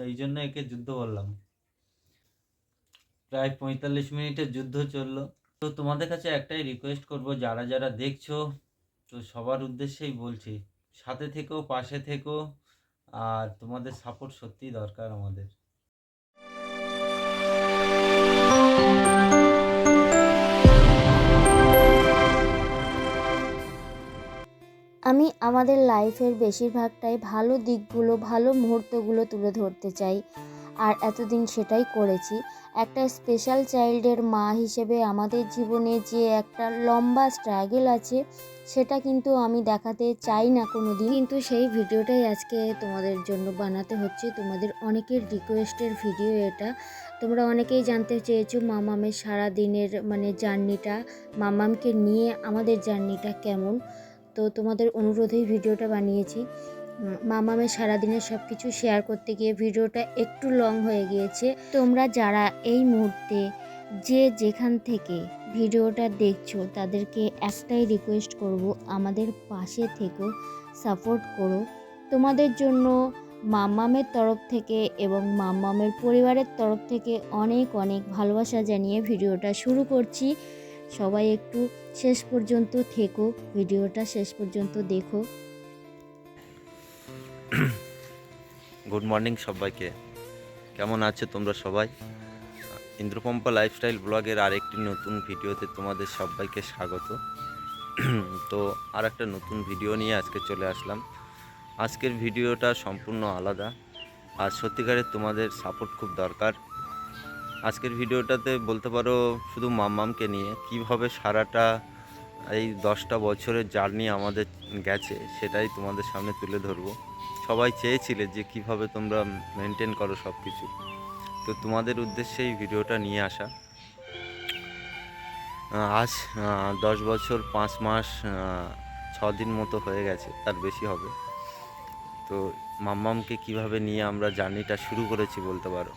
এই জন্য একে যুদ্ধ বললাম। প্রায় 45 মিনিটের যুদ্ধ চললো। তো তোমাদের কাছে একটাই রিকোয়েস্ট করব, যারা যারা দেখছো, তো সবার উদ্দেশ্যেই বলছি, সাথে থেকো, পাশে থেকো, আর তোমাদের সাপোর্ট সত্যিই দরকার আমাদের। আমি আমাদের লাইফের বেশিরভাগটাই ভালো দিকগুলো, ভালো মুহূর্তগুলো তুলে ধরতে চাই, আর এতদিন সেটাই করেছি। একটা স্পেশাল চাইল্ডের মা হিসেবে আমাদের জীবনে যে একটা লম্বা স্ট্রাগল আছে, সেটা কিন্তু আমি দেখাতে চাই না কোনো দিন, কিন্তু সেই ভিডিওটাই আজকে তোমাদের জন্য বানাতে হচ্ছে। তোমাদের অনেকের রিকোয়েস্টের ভিডিও এটা। তোমরা অনেকেই জানতে চেয়েছো মামামের সারা দিনের জার্নিটা, মামামকে নিয়ে আমাদের জার্নিটা কেমন। তো তোমাদের অনুরোধেই ভিডিওটা বানিয়েছি। মামামের সারাদিনের সব কিছু শেয়ার করতে গিয়ে ভিডিওটা একটু লং হয়ে গিয়েছে। তোমরা যারা এই মুহূর্তে যে যেখান থেকে ভিডিওটা দেখছো, তাদেরকে একটাই রিকোয়েস্ট করব, আমাদের পাশে থেকো, সাপোর্ট করো। তোমাদের জন্য মামামের তরফ থেকে এবং মামামের পরিবারের তরফ থেকে অনেক অনেক ভালোবাসা জানিয়ে ভিডিওটা শুরু করছি। সবাই একটু শেষ পর্যন্ত থেকো, ভিডিওটা শেষ পর্যন্ত দেখো। গুড মর্নিং সবাইকে, কেমন আছো তোমরা সবাই? ইন্দ্রপম্পা লাইফস্টাইল ব্লগের আরেকটি নতুন ভিডিওতে তোমাদের সবাইকে স্বাগত। তো আর একটা নতুন ভিডিও নিয়ে আজকে চলে আসলাম। আজকের ভিডিওটা সম্পূর্ণ আলাদা, আর সত্যিকারের তোমাদের সাপোর্ট খুব দরকার। আজকের ভিডিওটাতে বলতে পারো শুধু মাম্মামকে নিয়ে কীভাবে সারাটা এই 10টা বছরের জার্নি আমাদের গেছে, সেটাই তোমাদের সামনে তুলে ধরবো। সবাই চেয়েছিলে যে কিভাবে তোমরা মেনটেন করো সব কিছু, তো তোমাদের উদ্দেশ্যে এই ভিডিওটা নিয়ে আসা। আজ 10 বছর 5 মাস 6 দিন মতো হয়ে গেছে, তার বেশি হবে। তো মাম্মামকে কিভাবে নিয়ে আমরা জার্নিটা শুরু করেছি বলতে পারো।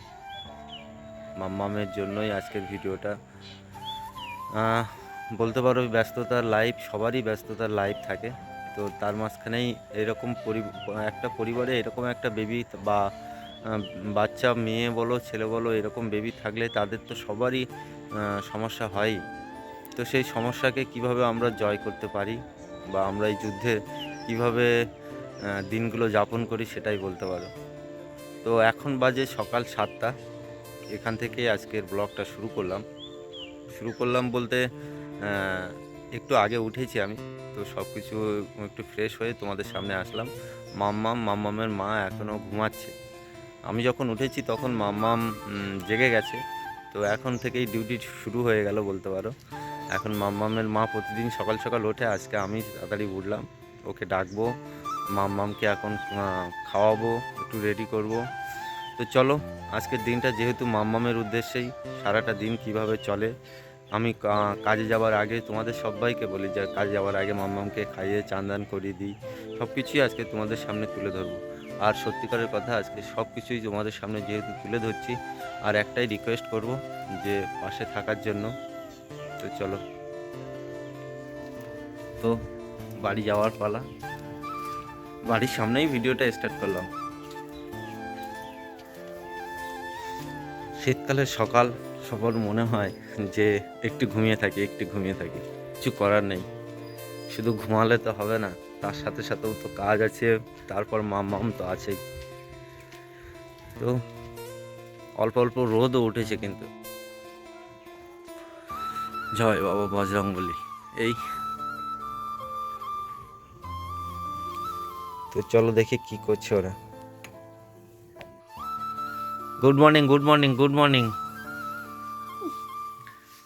মাম্মামের জন্যই আজকের ভিডিওটা। বলতে পারো ব্যস্ততার লাইফ, সবারই ব্যস্ততার লাইফ থাকে। তো তার মাঝখানেই এরকম একটা পরিবারে এরকম একটা বেবি বা বাচ্চা, মেয়ে বলো ছেলে বলো, এরকম বেবি থাকলে তাদের তো সবারই সমস্যা হয়। তো সেই সমস্যাকে কিভাবে আমরা জয় করতে পারি, বা আমরা এই যুদ্ধে কিভাবে দিনগুলো যাপন করি, সেটাই বলতে পারো। তো এখন বাজে সকাল 7টা, এখান থেকেই আজকের ব্লগটা শুরু করলাম বলতে একটু আগে উঠেছি আমি। তো সব কিছু একটু ফ্রেশ হয়ে তোমাদের সামনে আসলাম। মাম্মামের মা এখনও ঘুমাচ্ছে। আমি যখন উঠেছি তখন মাম্মাম জেগে গেছে। তো এখন থেকেই ডিউটি শুরু হয়ে গেল বলতে পারো। এখন মাম্মামের মা প্রতিদিন সকাল সকাল ওঠে, আজকে আমি তাড়াতাড়ি উঠলাম, ওকে ডাকবো, মাম্মামকে এখন খাওয়াবো, একটু রেডি করব। তো চলো, আজকের দিনটা যেহেতু মাম্মামের উদ্দেশ্যেই, সারাটা দিন কিভাবে চলে। আমি কাজে যাওয়ার আগে তোমাদের সবাইকে বলি যে কাজে যাওয়ার আগে মাম্মামকে খাইয়ে চান করিয়ে দিই। সব কিছুই আজকে তোমাদের সামনে তুলে ধরবো। আর সত্যিকারের কথা, আজকে সব কিছুই তোমাদের সামনে যেহেতু তুলে ধরছি, আর একটাই রিকোয়েস্ট করব যে পাশে থাকার জন্য। তো চলো, তো বাড়ি যাওয়ার পালা। বাড়ির সামনেই ভিডিওটা স্টার্ট করলাম। শীতকালের সকাল, সবার মনে হয় যে একটু ঘুমিয়ে থাকি, কিছু করার নেই। শুধু ঘুমালে তো হবে না, তার সাথে সাথেও তো কাজ আছে, তারপর মাম্মাম তো আছেই। তো অল্প অল্প রোদও উঠেছে, কিন্তু জয় বাবা বজরংবলী। এই তো চলো দেখি কি করছে ওরা। Good morning, good morning, good morning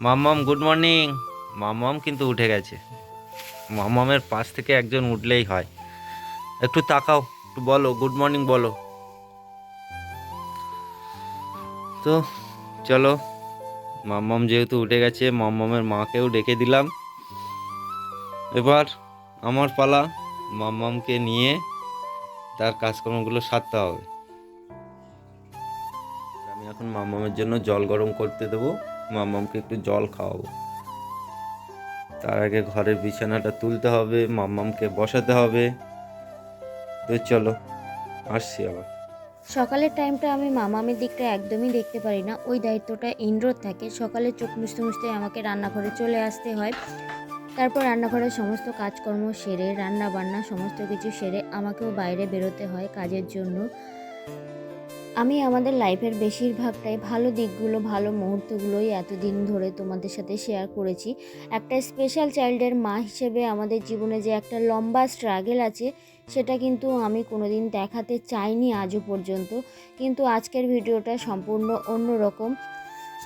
মাম্মাম, গুড মর্নিং। মাম্মাম কিন্তু উঠে গেছে। মাম্মামের পাশ থেকে একজন উঠলেই হয়। একটু তাকাও, একটু বলো গুড মর্নিং বলো। তো চলো, মাম্মাম যেহেতু উঠে গেছে, মাম্মামের মাকেও ডেকে দিলাম। এবার আমার পালা, মাম্মামকে নিয়ে তার কাজকর্মগুলো সারতে হবে। আমি এখন মাম্মামের জন্য জল গরম করতে দেবো, মাম্মামকে একটু জল খাওয়াবো। তার আগে ঘরের বিছানাটা তুলতে হবে, মাম্মামকে বসাতে হবে। তো চলো, আসছি আবার। সকালের টাইমটা আমি মামামের দিকটা একদমই দেখতে পারি না, ওই দায়িত্বটা ইন্দ্রর থাকে। সকালে চোখ মুছতে মুছতে আমাকে রান্নাঘরে চলে আসতে হয়। তারপর রান্নাঘরের সমস্ত কাজকর্ম সেরে, রান্না বান্না সমস্ত কিছু সেরে আমাকেও বাইরে বেরোতে হয় কাজের জন্য। আমি আমাদের লাইফের বেশিরভাগটাই ভালো দিকগুলো, ভালো মুহূর্তগুলোই এতদিন ধরে তোমাদের সাথে শেয়ার করেছি। একটা স্পেশাল চাইল্ডের মা হিসেবে আমাদের জীবনে যে একটা লম্বা স্ট্রাগল আছে, সেটা কিন্তু আমি কোনোদিন দেখাতে চাইনি আজও পর্যন্ত। কিন্তু আজকের ভিডিওটা সম্পূর্ণ অন্য রকম।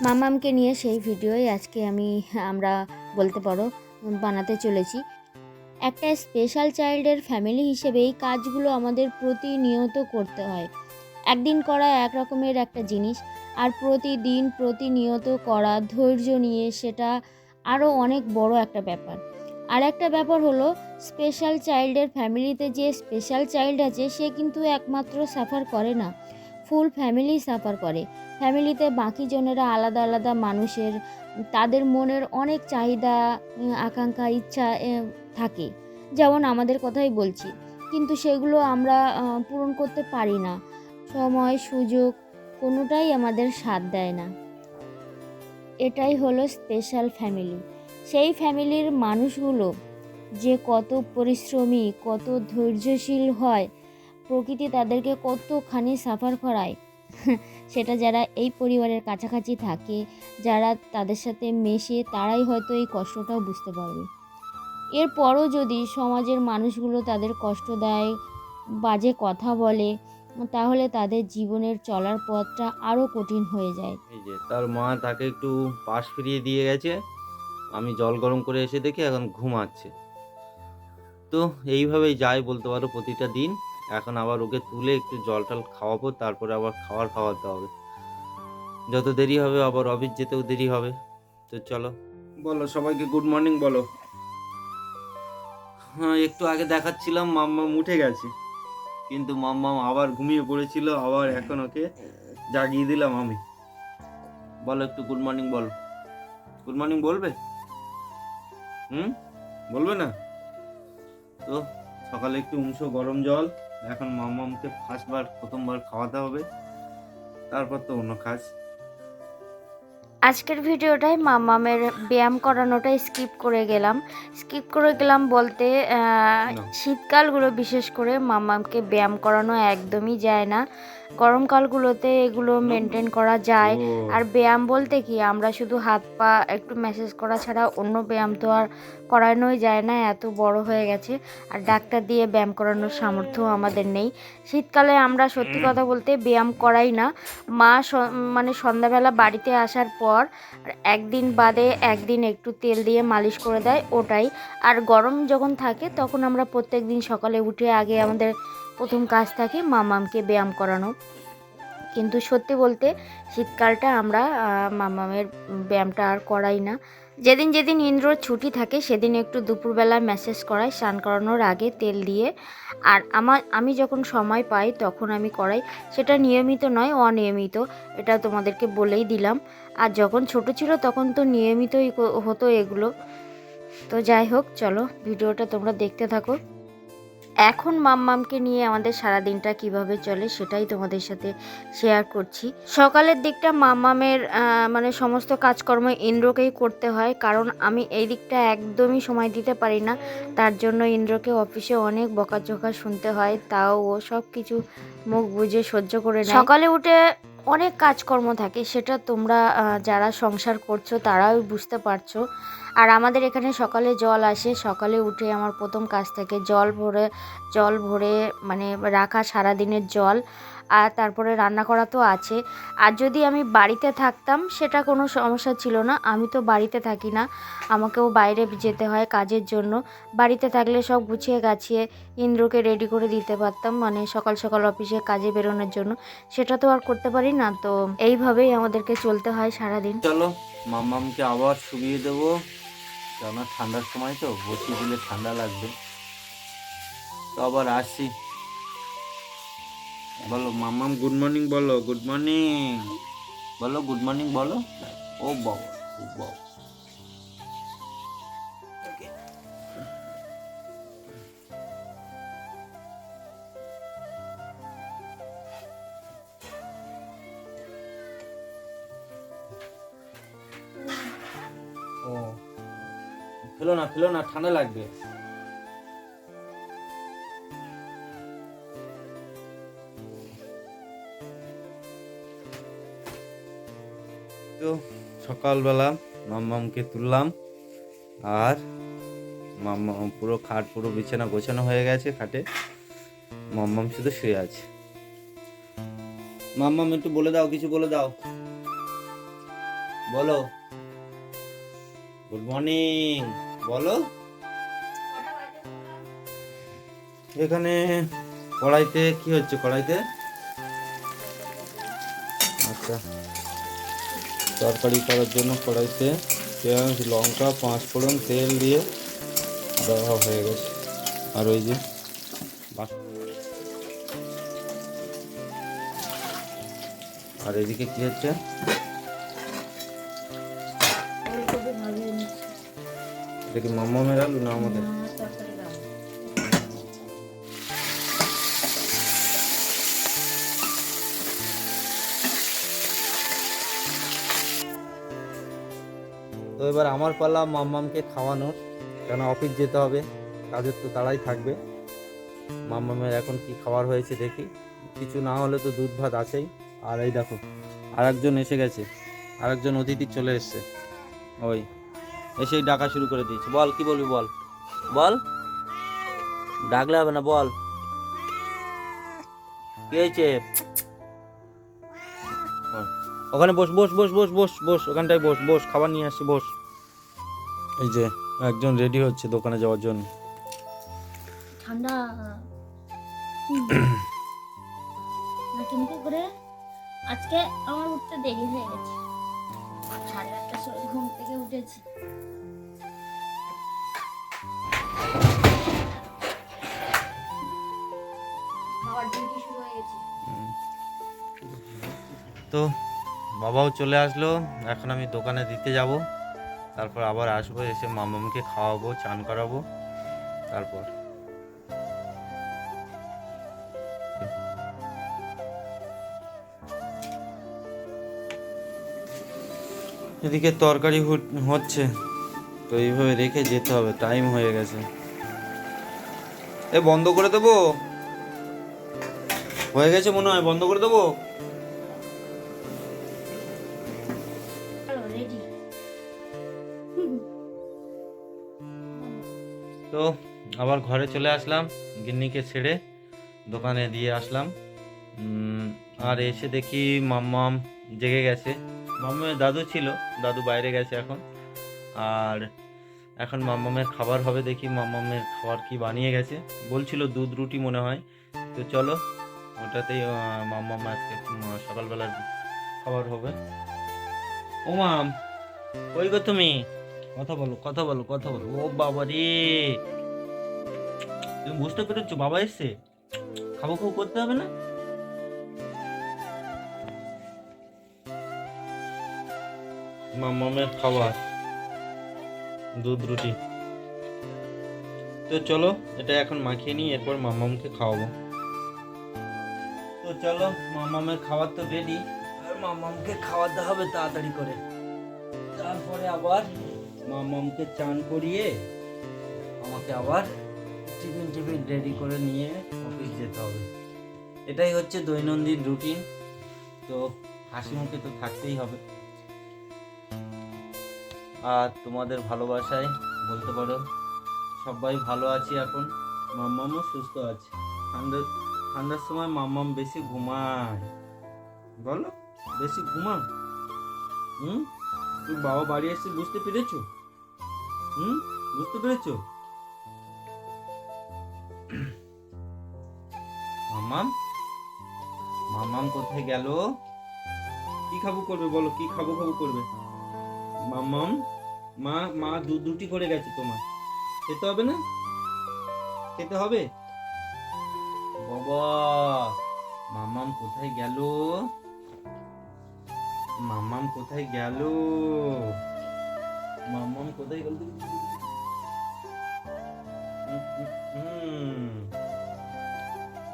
মামামকে নিয়ে সেই ভিডিওই আজকে আমরা বলতে পারো বানাতে চলেছি। একটা স্পেশাল চাইল্ডের ফ্যামিলি হিসেবে এই কাজগুলো আমাদের প্রতিনিয়ত করতে হয়। একদিন করা এক রকমের একটা জিনিস, আর প্রতিদিন প্রতিনিয়ত করা ধৈর্য নিয়ে সেটা আরও অনেক বড় একটা ব্যাপার। আর একটা ব্যাপার হলো, স্পেশাল চাইল্ডের ফ্যামিলিতে যে স্পেশাল চাইল্ড আছে সে কিন্তু একমাত্র সাফার করে না, ফুল ফ্যামিলি সাফার করে। ফ্যামিলিতে বাকি জনেরা আলাদা আলাদা মানুষের, তাদের মনের অনেক চাহিদা, আকাঙ্ক্ষা, ইচ্ছা থাকে। যেমন আমাদের কথাই বলছি, কিন্তু সেগুলো আমরা পূরণ করতে পারি না। সময় সুযোগ কোনোটাই আমাদের সাথ দেয় না। এটাই হলো স্পেশাল ফ্যামিলি। সেই ফ্যামিলির মানুষগুলো যে কত পরিশ্রমী, কত ধৈর্যশীল হয়, প্রকৃতি তাদেরকে কতখানি সাফার করায়, সেটা যারা এই পরিবারের কাছাকাছি থাকে, যারা তাদের সাথে মেশে, তারাই হয়তো এই কষ্টটাও বুঝতে পারবে। এরপরও যদি সমাজের মানুষগুলো তাদের কষ্ট দেয়, বাজে কথা বলে, তাহলে তাদের জীবনের চলার পথটা আরও কঠিন হয়ে যায়। এই যে তার মা তাকে একটু পাশ ফিরিয়ে দিয়ে গেছে, আমি জল গরম করে এসে দেখি এখন ঘুমাচ্ছে। তো এইভাবেই যায় বলতে পারো প্রতিটা দিন। এখন আবার ওকে তুলে একটু জল টল খাওয়াবো, তারপরে আবার খাওয়াতে হবে। যত দেরি হবে আবার অফিস যেতেও দেরি হবে। তো চলো, বলো সবাইকে গুড মর্নিং বলো। হ্যাঁ, একটু আগে দেখাচ্ছিলাম মাম্মাম উঠে গেছে, কিন্তু মাম্মাম আবার ঘুমিয়ে পড়েছিল, আবার এখন ওকে জাগিয়ে দিলাম আমি। বলো একটু গুড মর্নিং বলো। গুড মর্নিং বলবে? বলবে না? তো সকালে একটু গরম জল, এখন মাম্মামকে প্রথমবার খাওয়াতে হবে, তারপর তো অন্য কাজ। আজকের ভিডিওটায় মামামের ব্যায়াম করানোটাই স্কিপ করে গেলাম বলতে না। শীতকালগুলো বিশেষ করে মামামকে ব্যায়াম করানো একদমই যায় না। গরমকালগুলোতে এগুলো মেনটেন করা যায়। ও, আর ব্যায়াম বলতে কি, আমরা শুধু হাত পা একটু ম্যাসেজ করা ছাড়া অন্য ব্যায়াম তো আর করানোই যায় না, এত বড় হয়ে গেছে। আর ডাক্তার দিয়ে ব্যায়াম করানোর সামর্থ্য আমাদের নেই। শীতকালে আমরা সত্যি কথা বলতে ব্যায়াম করাই না। মা মানে সন্ধ্যাবেলা বাড়িতে আসার পর একদিন বাদে একদিন একটু তেল দিয়ে মালিশ করে দেয়, ওটাই। আর গরম যখন থাকে তখন আমরা প্রত্যেক দিন সকালে উঠে আগে আমাদের প্রথম কাজ থাকে মামামকে ব্যায়াম করানো। কিন্তু সত্যি বলতে শীতকালটা আমরা মামামের ব্যায়ামটা আর করাই না। যেদিন যেদিন ইন্দ্রর ছুটি থাকে সেদিন একটু দুপুরবেলা ম্যাসেজ করাই স্নান করানোর আগে তেল দিয়ে। আর আমি যখন সময় পাই তখন আমি করাই, সেটা নিয়মিত নয়, অনিয়মিত, এটা তোমাদেরকে বলেই দিলাম। আর যখন ছোট ছিল তখন তো নিয়মিতই হতো এগুলো। তো যাই হোক, চলো ভিডিওটা তোমরা দেখতে থাকো। এখন মাম্মামকে নিয়ে আমাদের সারা দিনটা কিভাবে চলে সেটাই তোমাদের সাথে শেয়ার করছি। সকালের দিকটা মাম্মামের মানে সমস্ত কাজকর্ম ইন্দ্রকেই করতে হয়, কারণ আমি এই দিকটা একদমই সময় দিতে পারি না। তার জন্য ইন্দ্রকে অফিসে অনেক বকাঝকা শুনতে হয়, তাও ও সব কিছু মুখ বুজে সহ্য করে নেয়। সকালে উঠে অনেক কাজকর্ম থাকে, সেটা তোমরা যারা সংসার করছো তারাও বুঝতে পারছো। আর আমাদের এখানে সকালে জল আসে, সকালে উঠে আমার প্রথম কাজ থাকে জল ভরে মানে রাখা সারাদিনের জল, আর তারপরে রান্না করা তো আছে। আর যদি আমি বাড়িতে থাকতাম সেটা কোনো সমস্যা ছিল না, আমি তো বাড়িতে থাকি না, আমাকেও বাইরে যেতে হয় কাজের জন্য। বাড়িতে থাকলে সব গুছিয়ে গাছিয়ে ইন্দ্রকে রেডি করে দিতে পারতাম, মানে সকাল সকাল অফিসে কাজে বেরোনোর জন্য। সেটা তো আর করতে পারি না, তো এইভাবেই আমাদেরকে চলতে হয় সারাদিন। চলো মাম্মামকে আবার শুইয়ে দেবো, কেননা ঠান্ডার সময় তো বসিয়ে দিলে ঠান্ডা লাগবে। তো আবার আসছি। বলো মাম্মাম গুড মর্নিং বলো, গুড মর্নিং বলো, গুড মর্নিং বলো। ও বাবা, ও বাবা। ফেলো না, ঠান্ডা লাগবে। তো সকালবেলা মাম্মামকে তুললাম, আর মাম্মাম পুরো খাট পুরো বিছানা গোছানো হয়ে গেছে খাটে, মাম্মাম শুধু শুয়ে আছে। মাম্মাম একটু বলে দাও, কিছু বলে দাও, বলো গুড মর্নিং বলো। এখানে কড়াইতে কি হচ্ছে? কড়াইতে আচ্ছা, তরকারি করার জন্য কড়াইতে পেঁয়াজ, লঙ্কা, পাঁচ ফোড়ন, তেল দিয়ে দেওয়া হয়ে গেছে। আর ওই যে আর এদিকে কি হচ্ছে? এটা কি মাম্মামের আলু না আমাদের? তো এবার আমার পালা মাম্মামকে খাওয়ানোর, কেন অফিস যেতে হবে, কাজের তো তাড়াই থাকবে। মাম্মামের এখন কি খাবার হয়েছে দেখি, কিছু না হলে তো দুধ ভাত আছেই। আর এই দেখো আরেকজন এসে গেছে, আরেকজন অতিথি চলে এসছে, ওই এসেই ডাকা শুরু করে দিয়েছে। বল কি বলবি, বল বল, ডাকলে হবে না, বল কি হয়েছে। ওখানে বস বস বস বস বস বস, ওখানটায় বস বস, খাবার নিয়ে আসছি, বস। এই যে একজন রেডি হচ্ছে দোকানে যাওয়ার জন্য। ঠান্ডা করে আজকে আমার উঠতে দেরি হয়ে গেছে, 8:30টার সময় ঘুম থেকে উঠেছি। বাবার ডিউটি শুরু হয়ে গেছে। তো বাবাও চলে আসলো, এখন আমি দোকানে দিতে যাব, তারপর আবার আসবো, এসে মামামকে খাওয়াবো, চান করাবো, তারপর এদিকে তরকারি হচ্ছে, তো এইভাবে রেখে যেতে হবে, টাইম হয়ে গেছে। এ বন্ধ করে দেবো, হয়ে গেছে মনে হয়, বন্ধ করে দেবো। তো আবার ঘরে চলে আসলাম, গিন্নিকে ছেড়ে দোকানে দিয়ে আসলাম। আর এসে দেখি মাম্মাম জেগে গেছে। মাম্মামের দাদু ছিল, দাদু বাইরে গেছে এখন। আর এখন মাম্মামের খাবার হবে, দেখি মাম্মামের খাবার কি বানিয়ে গেছে, বলছিল দুধ রুটি মনে হয়। তো চলো ওটাতেই মাম্মাম আজকে সকালবেলার খাবার হবে। ও মাম, কই গো তুমি? কথা বলো কথা বলো কথা বলো। ও বাবা রে, তুমি বুঝতে পেরেছো বাবা এসছে, খাবো খাবো করতে হবে না? মাম্মামের খাবার দুধ রুটি। তো চলো এটা এখন মাখিয়ে নিই, এরপর মাম্মামকে খাওয়াবো। তো চলো মাম্মামের খাবার তো রেডি, আর মাম্মামকে খাওয়াতে হবে তাড়াতাড়ি করে, তারপরে আবার মাম্মামকে চান করিয়ে আমাকে আবার টিফিন রেডি করে নিয়ে অফিস যেতে হবে। এটাই হচ্ছে দৈনন্দিন রুটিন। তো হাসি মুখে তো থাকতেই হবে, আর তোমাদের ভালোবাসায় বলতে পারো সবাই ভালো আছি এখন। মাম্মামও সুস্থ আছে। ঠান্ডার সময় মাম্মাম বেশি ঘুমায়, বলো বেশি ঘুমা। তুই বাবা বাড়ি এসে বুঝতে পেরেছো? বুঝতে পেরেছো? মাম্মাম মাম্মাম কোথায় গেল? কি খাবো করবে বলো, কি খাবো খাবো করবে? মাম্মাম, মা দুধ রুটি করে গেছে, তোমার খেতে হবে না? খেতে হবে বাবা। মাম্মাম কোথায় গেল? মাম্মাম কোথায় গেল? মাম্মাম কোথায় গেল?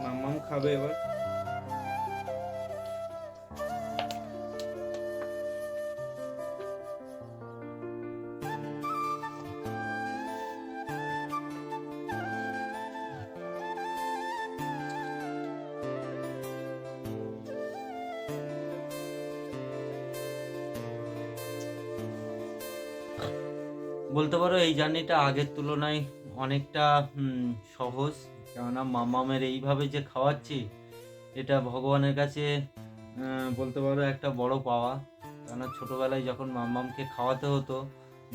মাম্মাম খাবে এবার। বলতে পারো এই জার্নিটা আগের তুলনায় অনেকটা সহজ, কেননা মাম্মামের এইভাবে যে খাওয়াচ্ছি এটা ভগবানের কাছে বলতে পারো একটা বড় পাওয়া। কেননা ছোটোবেলায় যখন মাম্মামকে খাওয়াতে হতো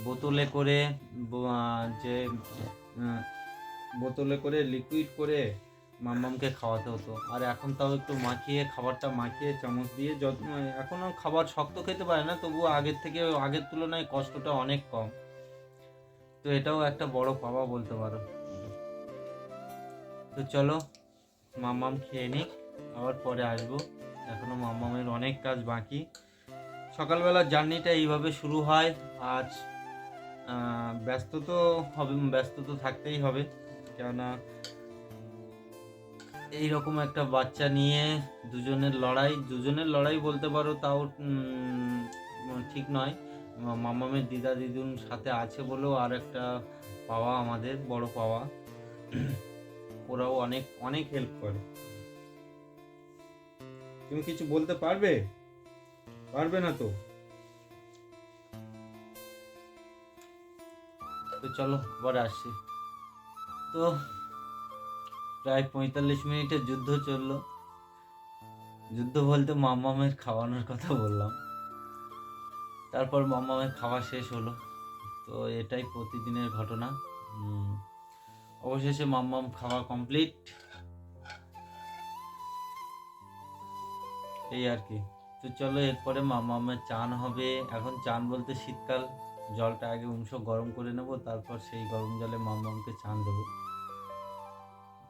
বোতলে করে, যে বোতলে করে লিকুইড করে মাম্মামকে খাওয়াতে হতো, আর এখন তাও একটু মাখিয়ে, খাবারটা মাখিয়ে চামচ দিয়ে যত্ন, এখনও খাবার শক্ত খেতে পারে না, তবুও আগের থেকে, আগের তুলনায় কষ্টটা অনেক কম। তো এটাও একটা বড় পাওয়া বলতে পারো। তো চলো মাম্মাম খেয়ে নিক, আবার পরে আসবো, এখনো মাম্মামের অনেক কাজ বাকি। সকালবেলার জার্নিটা এইভাবে শুরু হয়। আর ব্যস্ত তো হবে, ব্যস্ত তো থাকতেই হবে, কেননা এইরকম একটা বাচ্চা নিয়ে দুজনের লড়াই বলতে পারো, তাও ঠিক নয়। মামামের দিদা দিদুন সাথে আছে বলেও আর একটা পাওয়া, আমাদের বড় পাওয়া। ওরাও অনেক অনেক হেল্প করে। তুমি কিছু বলতে পারবে? পারবে না তো? তো চলো আবার আসছি। তো প্রায় 45 মিনিটের যুদ্ধ চললো। যুদ্ধ বলতে মাম্মামের খাওয়ানোর কথা বললাম। তারপর মাম্মামের খাওয়া শেষ হলো। তো এটাই প্রতিদিনের ঘটনা। অবশেষে মাম্মাম খাওয়া কমপ্লিট, এই আর কি। তো চলো এরপরে মাম্মামের চান হবে। এখন চান বলতে শীতকাল, জলটা আগে গরম করে নেব, তারপর সেই গরম জলে মাম্মামকে চান দেবো।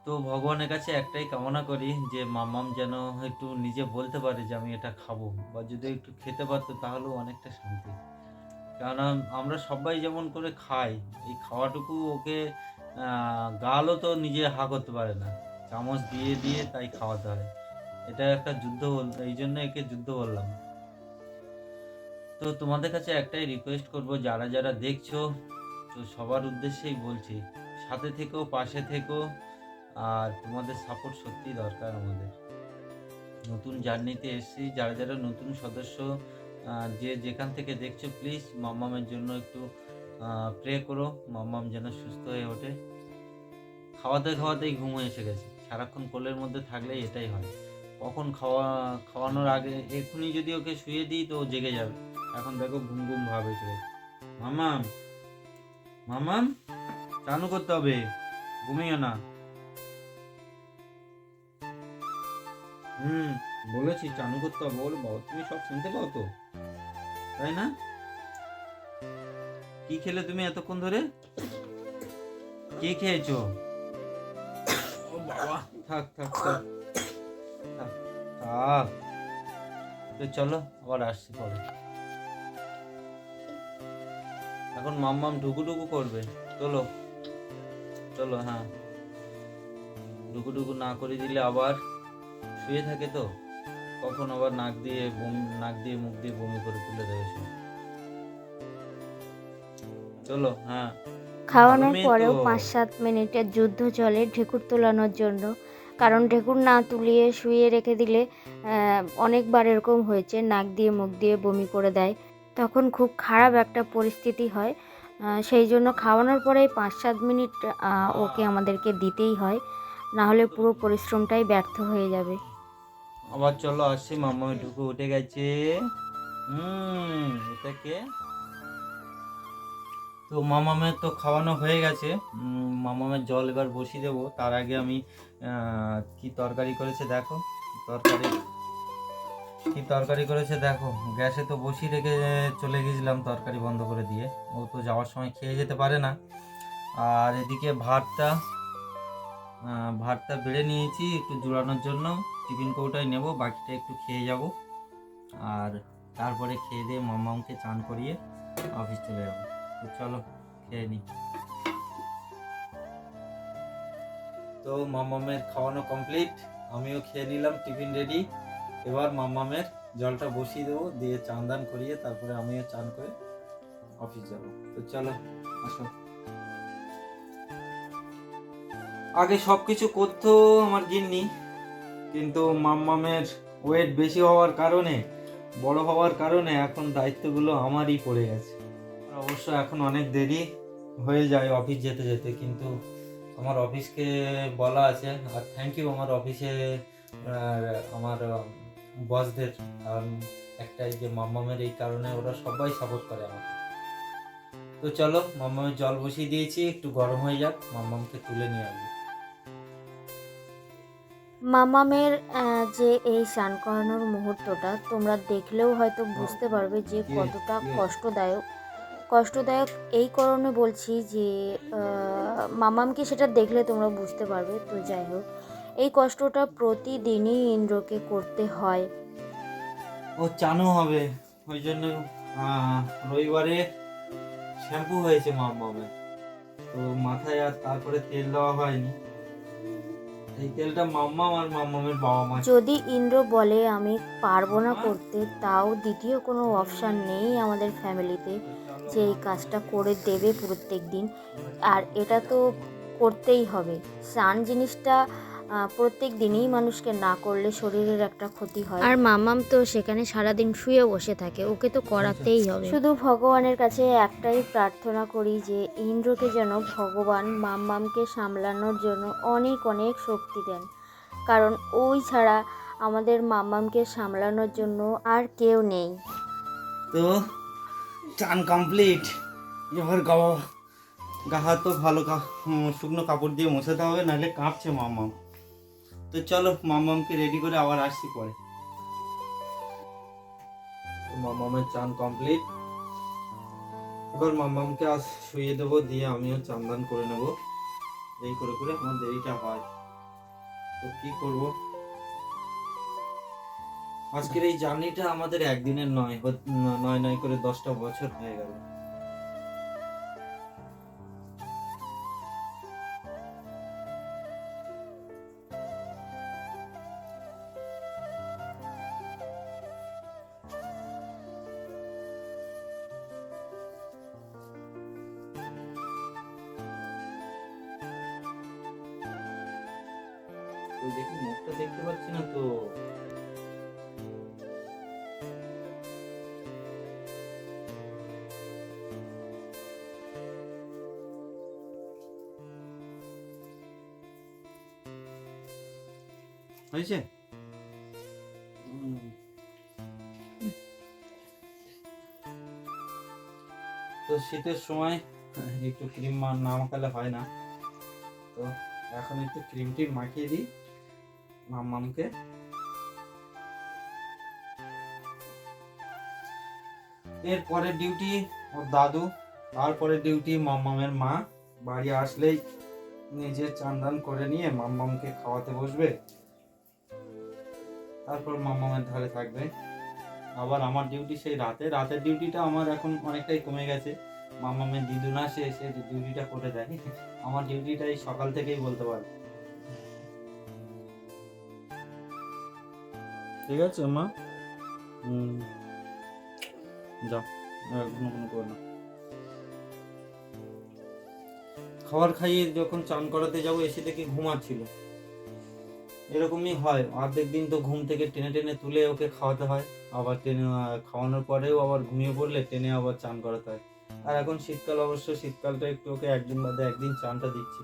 তো ভগবানের কাছে একটাই কামনা করি যে মাম্মাম যেন একটু নিজে বলতে পারে যে আমি এটা খাবো, বা যদি একটু খেতে পারতো তাহলেও অনেকটা শান্তি। কেননা আমরা সবাই যেমন করে খাই, এই খাওয়াটুকু ওকে গালও তো নিজে হা করতে পারে না, চামচ দিয়ে দিয়ে তাই খাওয়াতে হয়। এটা একটা যুদ্ধ, এই জন্য একে যুদ্ধ বললাম। তো তোমাদের কাছে একটাই রিকোয়েস্ট করব, যারা যারা দেখছো, তো সবার উদ্দেশ্যেই বলছি, সাথে থেকো, পাশে থেকো। আর তোমাদের সাপোর্ট সত্যিই দরকার আমাদের। নতুন জার্নিতে এসেছি, যারা যারা নতুন সদস্য, যে যেখান থেকে দেখছো, প্লিজ মাম্মামের জন্য একটু প্রে করো, মাম্মাম যেন সুস্থ হয়ে ওঠে। খাওয়াতে খাওয়াতেই ঘুম এসে গেছে, সারাক্ষণ কোলের মধ্যে থাকলেই এটাই হয়। কখন খাওয়ানোর আগে এক্ষুনি যদি ওকে শুয়ে দিই তো ও জেগে যাবে। এখন দেখো ঘুম ঘুম ভাব এসে গেছে। মাম্মাম, মাম্মাম, চানু করতে হবে, ঘুমিও না। বলেছি চানু করতে হবে, বলো বাবা, তুমি সব শুনতে পাও তো, তাই না? কি খেলে তুমি এতক্ষণ ধরে? কি খেয়েছো? ও বাবা, থাক থাক থাক থাক থাক। তো চলো আবার আসছি পরে। এখন মাম্মাম ঢুকুঢুকু করবে, চলো চলো। হ্যাঁ, ঢুকুঢুকু না করে দিলে আবার শুয়ে থাকে তো, কখন আবার নাক দিয়ে মুখ দিয়ে বমি করে তুলে দেবে সব। চলো। হ্যাঁ, খাওয়ানোর পরেও 5-7 মিনিটের যুদ্ধ চলে ঢেকুর তোলানোর জন্য। কারণ ঢেকুর না তুলিয়ে শুয়ে রেখে দিলে অনেকবার এরকম হয়েছে, নাক দিয়ে মুখ দিয়ে বমি করে দেয়, তখন খুব খারাপ একটা পরিস্থিতি হয়। সেই জন্য খাওয়ানোর পরেই 5-7 মিনিট ওকে আমাদেরকে দিতেই হয়, না হলে পুরো পরিশ্রমটাই ব্যর্থ হয়ে যাবে। আবার চলো আসছি, মাম্মা ঢুকে উঠে গেছে। এটাকে তো মামামের তো খাওয়ানো হয়ে গেছে। মামামের জল এবার বসিয়ে দেবো, তার আগে আমি কি তরকারি করেছে দেখো। কি তরকারি করেছে দেখো, গ্যাসে তো বসিয়ে রেখে চলে গেছিলাম তরকারি বন্ধ করে দিয়ে, ও তো যাওয়ার সময় খেয়ে যেতে পারে না। আর এদিকে ভাতটা বেড়ে নিয়েছি একটু জোড়ানোর জন্য, টিফিন কৌটায় নেব, বাকিটা একটু খেয়ে যাব। আর তারপরে খেয়ে দিয়ে মামামকে চান করিয়ে অফিস চলে যাবো। তো চলো খেয়ে নিই। তো মামামের খাওয়ানো কমপ্লিট, আমিও খেয়ে নিলাম, টিফিন রেডি। এবার মামামের জলটা বসিয়ে দেবো, দিয়ে চান দান করিয়ে তারপরে আমিও চান করে অফিস যাব। তো চলো আসো। আগে সব কিছু করতো আমার গিন্নি, কিন্তু মাম্মামের ওয়েট বেশি হওয়ার কারণে, বড় হওয়ার কারণে এখন দায়িত্বগুলো আমারই পড়ে গেছে। অবশ্য এখন অনেক দেরি, হয়ে যায় অফিস যেতে যেতে, কিন্তু আমার অফিসকে বলা আছে, আর থ্যাংক ইউ আমার অফিসে আমার বসদের। কারণ একটাই যে মাম্মামের এই কারণে ওরা সবাই সাপোর্ট করে আমাকে। তো চলো, মাম্মামের জল বসিয়ে দিয়েছি, একটু গরম হয়ে যাক, মাম্মামকে তুলে নিয়ে আসবো। মামামের যে এই স্নান করানোর মুহূর্তটা তোমরা দেখলেও হয়তো বুঝতে পারবে যে কতটা কষ্টদায়ক এই কারণে বলছি যে মামামকে সেটা দেখলে তোমরা বুঝতে পারবে। তো যাই হোক, এই কষ্টটা প্রতিদিনই ইন্দ্রকে করতে হয়। ও চানও হবে, ওই জন্য রবিবারে শ্যাম্পু হয়েছে মাম্মামের, তো মাথায় আর তারপরে তেল দেওয়া হয়নি। এই তেলটা মাম্মাম আর মাম্মামের বাবা মা। যদি ইন্দ্র বলে আমি পারবো না করতে, তাও দ্বিতীয় কোনো অপশান নেই আমাদের ফ্যামিলিতে যে এই কাজটা করে দেবে প্রত্যেক দিন। আর এটা তো করতেই হবে। স্নান জিনিসটা প্রত্যেক দিনই মানুষকে না করলে শরীরের একটা ক্ষতি হয়। আর মামাম তো সেখানে সারাদিন শুয়ে বসে থাকে, ওকে তো করাতেই হবে। শুধু ভগবানের কাছে একটাই প্রার্থনা করি যে ইন্দ্রকে যেন ভগবান মাম্মামকে সামলানোর জন্য অনেক অনেক শক্তি দেন, কারণ ওই ছাড়া আমাদের মাম্মামকে সামলানোর জন্য আর কেউ নেই। তো চান কমপ্লিট, এবার গা হাত তো ভালো শুকনো কাপড় দিয়ে মোছাতে হবে, নাহলে কাঁপছে মাম্মাম। তো চলো মাম্মামকে রেডি করে আবার আসছি পরে। মাম্মামের চান কমপ্লিট, এবার মাম্মামকে আজ শুয়ে দেবো, দিয়ে আমিও চান দান করে নেবো। এই করে করে আমার দেরিটা হয়, তো কি করব। আজকের এই জার্নিটা আমাদের একদিনের নয়, নয় নয় করে 10টা বছর হয়ে গেল। তো দেখি মুখটা দেখতে পাচ্ছি না তো। হয়েছে? তো শীতের সময় একটু ক্রিম না মাখালে হয় না, তো এখন একটু ক্রিম টিম মাখিয়ে দিই মাম্মামকে। এরপরে ডিউটি ওর দাদু, তারপরে ডিউটি মাম্মামের মা। বাড়ি আসলেই নিজে চান দান করে নিয়ে মাম্মামকে খাওয়াতে বসবে, তারপর মাম্মামের ধারে থাকবে। আবার আমার ডিউটি সেই রাতের ডিউটিটা আমার এখন অনেকটাই কমে গেছে। মাম্মামের দিদুন আসে, এসে ডিউটিটা করে দেয়। আমার ডিউটিটা এই সকাল থেকেই বলতে পারে। ঠিক আছে মা, যাও, কোনো করো না। খাবার খাইয়ে যখন চান করাতে যাবো, এসে দেখি ঘুমাচ্ছিল। এরকমই হয়, অর্ধেক দিন তো ঘুম থেকে টেনে টেনে তুলে ওকে খাওয়াতে হয়, আবার টেনে খাওয়ানোর পরেও আবার ঘুমিয়ে পড়লে টেনে আবার চান করাতে হয়। আর এখন শীতকাল, অবশ্য শীতকালটা একটু ওকে একদিন বাদে একদিন চানটা দিচ্ছি।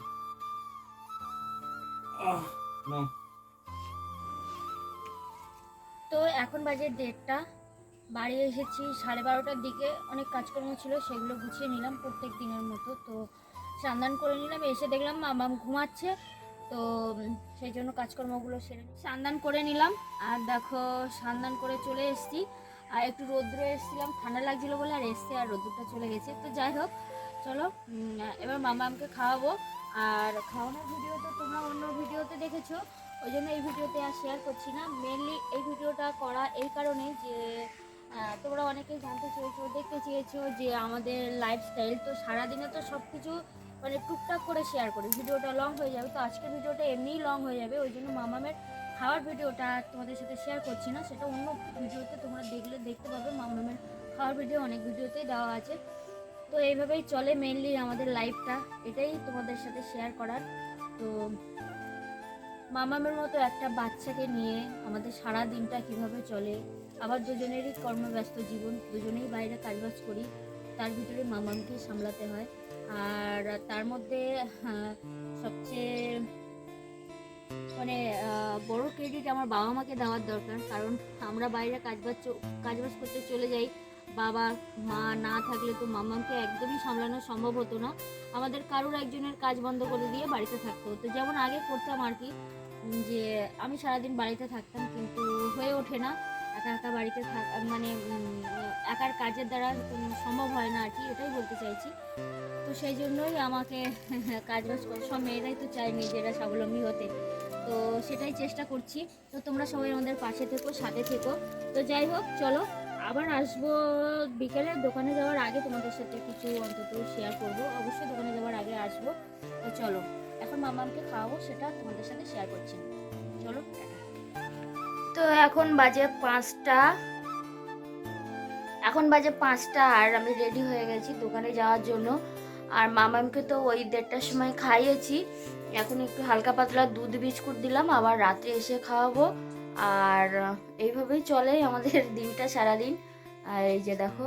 নাও। তো এখন বাজে 1:30, বাড়ি এসেছি 12:30টার দিকে। অনেক কাজকর্ম ছিল, সেগুলো গুছিয়ে নিলাম প্রত্যেক দিনের মতো। তো স্নান করে নিলাম, এসে দেখলাম মামাম ঘুমাচ্ছে, তো সেই জন্য কাজকর্মগুলো সেরে স্নান করে নিলাম। আর দেখো স্নান করে চলে এসেছি, আর একটু রৌদ্রে এসেছিলাম, ঠান্ডা লাগছিলো বলে আর এসছে, আর রৌদ্রটা চলে গেছে। তো যাই হোক, চলো এবার মামামকে খাওয়াবো। আর খাওয়ানোর ভিডিও তো তোমরা অন্য ভিডিওতে দেখেছো, ওই জন্য এই ভিডিওতে আর শেয়ার করছি না। মেনলি এই ভিডিওটা করা এই কারণে যে তোমরা অনেকেই জানতে চেয়েছো, দেখতে চেয়েছো যে আমাদের লাইফস্টাইল। তো সারাদিনে তো সব কিছু মানে টুকটাক করে শেয়ার করি, ভিডিওটা লং হয়ে যাবে। তো আজকের ভিডিওটা এমনিই লং হয়ে যাবে, ওই জন্য মামামের খাওয়ার ভিডিওটা তোমাদের সাথে শেয়ার করছি না, সেটা অন্য ভিডিওতে তোমরা দেখতে পাবে। মামামের খাওয়ার ভিডিও অনেক ভিডিওতেই দেওয়া আছে। তো এইভাবেই চলে মেনলি আমাদের লাইফটা, এটাই তোমাদের সাথে শেয়ার করার। তো মামামের মতো একটা বাচ্চাকে নিয়ে আমাদের সারা দিনটা কিভাবে চলে, আবার দুজনেরই কর্মব্যস্ত জীবন, দুজনেই বাইরে কাজবাজ করি, তার ভিতরে মামামকে সামলাতে হয়। আর তার মধ্যে সবচেয়ে মানে বড় ক্রেডিট আমার বাবা মাকে দেওয়ার দরকার, কারণ আমরা বাইরে কাজবাজ করতে চলে যাই, বাবা মা না থাকলে তো মামাকে একদমই সামলানো সম্ভব হতো না। আমাদের কারোর একজনের কাজ বন্ধ করে দিয়ে বাড়িতে থাকতে হতো, যেমন আগে করতাম আর কি, যে আমি সারাদিন বাড়িতে থাকতাম, কিন্তু হয়ে ওঠে না একা একা বাড়িতে মানে একার কাজের দ্বারা সম্ভব হয় না আর কি, এটাই বলতে চাইছি। তো সেই জন্যই আমাকে কাজবাজ সব মেয়েরাই তো চায় নিজেরা স্বাবলম্বী হতে, তো সেটাই চেষ্টা করছি। তো তোমরা সবাই আমাদের পাশে থেকো, সাথে থেকো। তো যাই হোক, চলো আবার আসবো বিকেলে। দোকানে যাওয়ার আগে তোমাদের সাথে কিছু অন্তত শেয়ার করব, অবশ্যই দোকানে যাওয়ার আগে আসবো। তো চলো, এখন মামাকে খাওয়াবো, সেটা তোমাদের সাথে শেয়ার করছি। চলো, তো এখন বাজে 5টা, আর আমি রেডি হয়ে গেছি দোকানে যাওয়ার জন্য। আর মামামকে তো ওই 1:30টার সময় খাইয়েছি, এখন একটু হালকা পাতলা দুধ বিস্কুট দিলাম, আবার রাতে এসে খাওয়াবো। আর এইভাবেই চলে আমাদের দিনটা সারাদিন। আর এই যে দেখো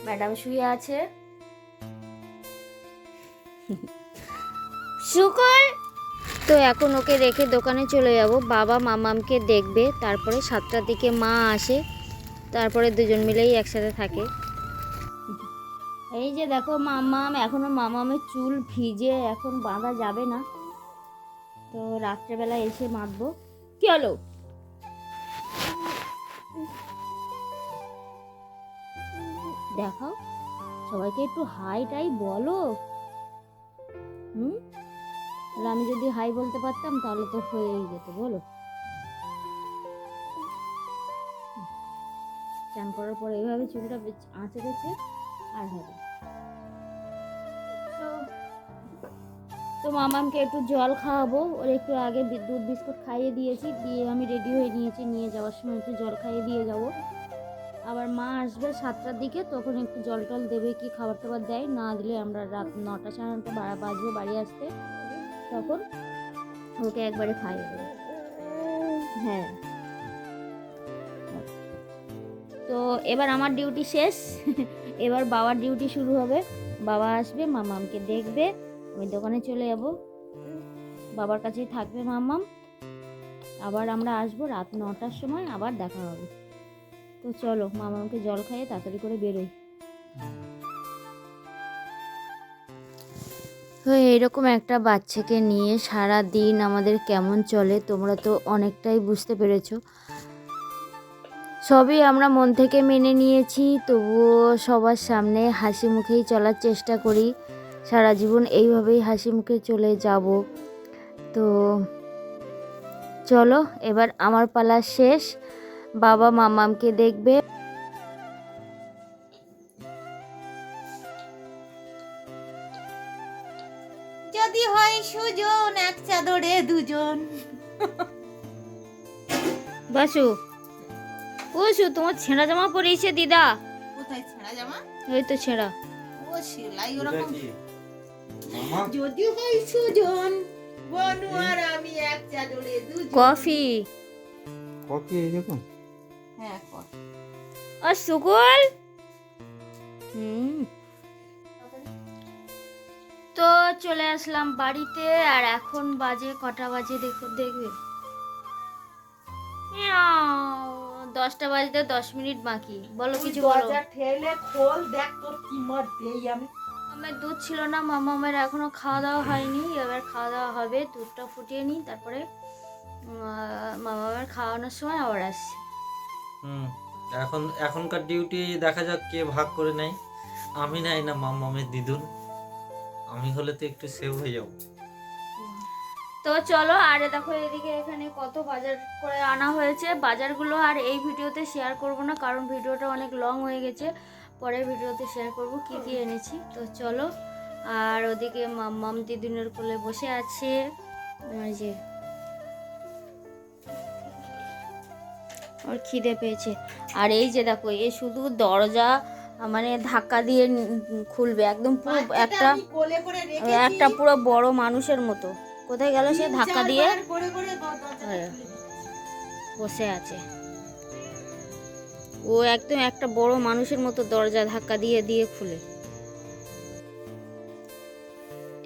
ম্যাডাম শুয়ে আছে, শুকর। তো এখন ওকে রেখে দোকানে চলে যাব, বাবা মামামকে দেখবে, তারপরে 7টার দিকে মা আসে, তারপরে দুজন মিলেই একসাথে থাকে। এই যে দেখো মামাম, এখনো মামামের চুল ভিজে, এখন বাঁধা যাবে না, তো রাত্রেবেলা এসে বাঁধবো। কি হলো? দেখাও সবাইকে, একটু হাই টাই বলো। আমি যদি হাই বলতে পারতাম তাহলে তো হয়েই যেত, বলো। চান করার পরে এইভাবে চুলটা আঁচড়েছে আর হবে। তো মামামকে একটু জল খাওয়াবো, ওর একটু আগে দুধ বিস্কুট খাইয়ে দিয়েছি, দিয়ে আমি রেডি হয়ে নিয়েছি, নিয়ে যাওয়ার সময় একটু জল খাইয়ে দিয়ে যাব। আবার মা আসবে 7টার দিকে, তখন একটু জল টল দেবে, কি খাবার টাবার দেয়, না দিলে আমরা রাত 9টা 9:30 বাজবে বাড়ি আসতে, তখন ওকে একবারে খাইয়ে দেবো। হ্যাঁ, তো এবার আমার ডিউটি শেষ, এবার বাবার ডিউটি শুরু হবে। বাবা আসবে, মামামকে দেখবে, আমি দোকানে চলে যাব, বাবার কাছেই থাকবে মামাম। আবার আমরা আসবো রাত 9টার সময়, আবার দেখা হবে। তো চলো মামামকে জল খাইয়ে তাড়াতাড়ি করে বেরোই। তো এইরকম একটা বাচ্চাকে নিয়ে সারা দিন আমাদের কেমন চলে তোমরা তো অনেকটাই বুঝতে পেরেছো। সবই আমরা মন থেকে মেনে নিয়েছি, তবুও সবার সামনে হাসি মুখেই চলার চেষ্টা করি, সারা জীবন এইভাবেই হাসি মুখে চলে যাব। তো চলো এবার আমার পালা শেষ, বাবা মামামকে দেখবে। যদি হয় সুজন, এক চাদরে দুজন। বাসু, ওসু তোমার ছেঁড়া জামা পরিয়েছে দিদা। কোথায় ছেঁড়া জামা? এই তো ছেঁড়া। ও সেলাই ওরকম। মামা যদি হয় সুজন, বনু আর আমি এক চাদরে দুজন। কফি। কফি এরকম? হ্যাঁ, কর। আর সুকুল। তো চলে আসলাম বাড়িতে, আর এখন বাজে কটা বাজে দেখবে, 10টা বাজতে 10 মিনিট বাকি। বলো কিছু বলো। দরজা ঠেলে খোল, দেখ তোর কি মার দেই আমি। আমার দুধ ছিল না, মামামের এখনো খাওয়া দাওয়া হয়নি, এবার খাওয়া দাওয়া হবে, দুধটা ফুটিয়ে নিই, তারপরে মামামের খাওয়ানোর সময় আবার আসছি। এখনকার ডিউটি দেখা যাক কে ভাগ করে নেয়, আমি নাই না মামামের দিদুন, আমি হলে তো একটু সেভ হয়ে যাবো। তো চলো, আর দেখো এদিকে এখানে কত বাজার করে আনা হয়েছে, বাজারগুলো আর এই ভিডিওতে শেয়ার করব না, কারণ ভিডিওটা অনেক লং হয়ে গেছে, পরের ভিডিওতে শেয়ার করব কি কি এনেছি। তো চলো, আর ওদিকে মাম্মাম দিদুনের কোলে বসে আছে, ওই যে ওর খিদে পেয়েছে। আর এই যে দেখো, এ শুধু দরজা মানে ধাক্কা দিয়ে খুলবে, একদম পুরো বাচ্চাটা আমি কোলে করে রেখেছি, একটা পুরো বড় মানুষের মতো। কোথায় গেল সে? ধাক্কা দিয়ে করে করে দরজাটা হ্যাঁ, খুলে দিচ্ছি। বসে আছে। ও একদম একটা বড় মানুষের মতো দরজা ধাক্কা দিয়ে দিয়ে খুলে।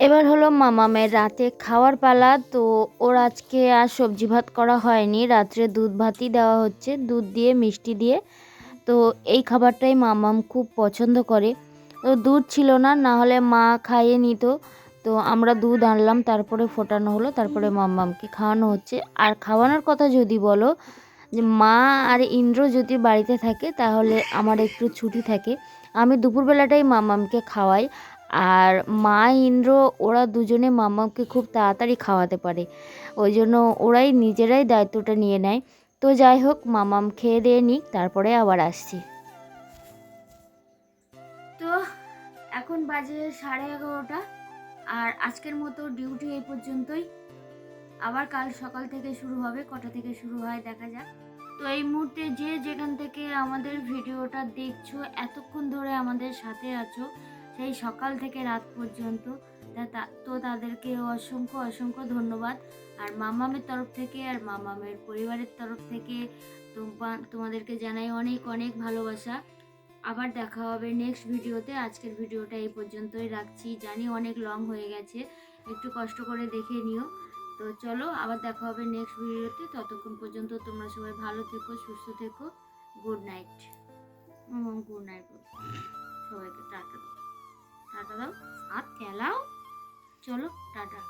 এবার হলো মামামের রাতে খাওয়ার পালা। তো ওর আজকে আর সবজি ভাত করা হয়নি, রাত্রে দুধ ভাতই দেওয়া হচ্ছে, দুধ দিয়ে মিষ্টি দিয়ে। তো এই খাবারটাই মামাম খুব পছন্দ করে। তো দুধ ছিল না, না হলে মা খাইয়ে নিত। তো আমরা দুধ আনলাম, তারপরে ফোটানো হলো, তারপরে মাম্মামকে খাওয়ানো হচ্ছে। আর খাওয়ানোর কথা যদি বলো, যে মা আর ইন্দ্র যদি বাড়িতে থাকে তাহলে আমার একটু ছুটি থাকে, আমি দুপুরবেলাটাই মাম্মামকে খাওয়াই। আর মা ইন্দ্র ওরা দুজনে মাম্মামকে খুব তাড়াতাড়ি খাওয়াতে পারে, ওই জন্য ওরাই নিজেরাই দায়িত্বটা নিয়ে নেয়। তো যাই হোক, মামাম খেয়ে দিয়ে নিক, তারপরে আবার আসছি। তো এখন বাজে 11:30, আর আজকের মতো ডিউটি এই পর্যন্তই। আবার কাল সকাল থেকে শুরু হবে, কটা থেকে শুরু হয় দেখা যাক। তো এই মুহূর্তে যে যেখান থেকে আমাদের ভিডিওটা দেখছো, এতক্ষণ ধরে আমাদের সাথে আছো সেই সকাল থেকে রাত পর্যন্ত, তো তাদেরকে অসংখ্য অসংখ্য ধন্যবাদ। আর মামামের তরফ থেকে আর মামামের পরিবারের তরফ থেকে তোমাদেরকে জানাই অনেক অনেক ভালোবাসা। আবার দেখা হবে নেক্সট ভিডিওতে। আজকের ভিডিওটা এই পর্যন্তই রাখছি, জানি অনেক লং হয়ে গেছে, একটু কষ্ট করে দেখে নিও। তো চলো, আবার দেখা হবে নেক্সট ভিডিওতে। ততক্ষণ পর্যন্ত তোমরা সবাই ভালো থেকো, সুস্থ থেকো। Good night. গুড নাইট সবাইকে, টাটা দাও, টাটা দাও, হাত খেলাও, চলো টাটা।